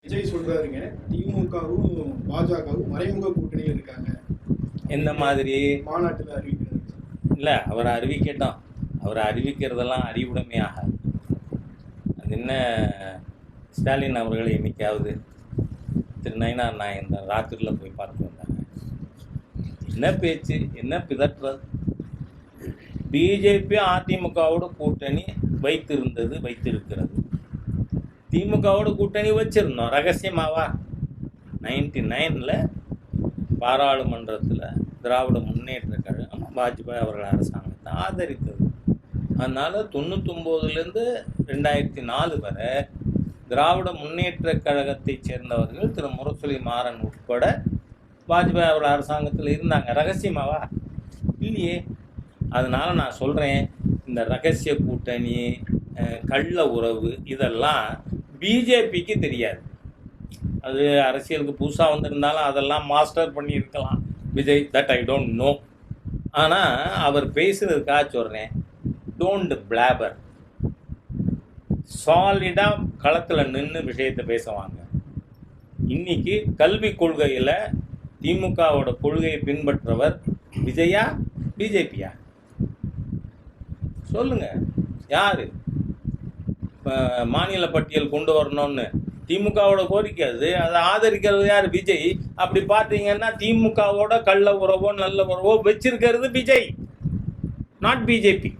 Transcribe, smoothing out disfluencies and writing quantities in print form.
விஜய் சொல்றாருங்க, திமுகவும் பாஜகவும் மறைமுக கூட்டணியில் இருக்காங்க. எந்த மாதிரி மாநாட்டில் அறிவிக்கிறது இல்லை, அவரை அறிவிக்கட்டும். அவரை அறிவிக்கிறதெல்லாம் அறிவுடைமையாக. அது என்ன, ஸ்டாலின் அவர்களை என்னைக்காவது திரு நயினார் நாயகன் ராத்திரியில் போய் பார்த்து வந்தாங்க. என்ன பேச்சு, என்ன பிதற்றது? பிஜேபி அதிமுகவோட கூட்டணி வைத்திருக்கிறது. திமுகவோட கூட்டணி வச்சிருந்தோம் ரகசியமாவா. 99 பாராளுமன்றத்தில் திராவிட முன்னேற்ற கழகம் வாஜ்பாய் அவர்கள் அரசாங்கத்தை ஆதரித்தது. அதனால் 99லேருந்து 2004 வரை திராவிட முன்னேற்ற கழகத்தைச் சேர்ந்தவர்கள் திரு முரசொலி மாறன் உட்பட வாஜ்பாய் அவர்கள் அரசாங்கத்தில் இருந்தாங்க. ரகசியமாவா? இல்லையே. அதனால் நான் சொல்கிறேன், இந்த ரகசிய கூட்டணி, கள்ள உறவு இதெல்லாம் பிஜேபிக்கு தெரியாது. அது அரசியலுக்கு புதுசாக வந்திருந்தாலும் அதெல்லாம் மாஸ்டர் பண்ணியிருக்கலாம் Vijay, that I don't know. ஆனால் அவர் பேசுகிறதுக்காக சொல்கிறேன், டோன்ட் பிளாபர். சாலிடாக களத்தில் நின்று விஷயத்தை பேசுவாங்க. இன்னைக்கு கல்வி கொள்கையில் திமுகவோட கொள்கையை பின்பற்றவர் விஜயா பிஜேபியா? சொல்லுங்க, யாரு? மாநில பட்டியல் கொண்டு வரணும்னு திமுகவோட கோரிக்கை அது. அதை ஆதரிக்கிறது யார்? விஜய். அப்படி பார்த்தீங்கன்னா திமுகவோட கள்ள உறவோ நல்ல உறவோ வச்சிருக்கிறது விஜய், நாட் பிஜேபி.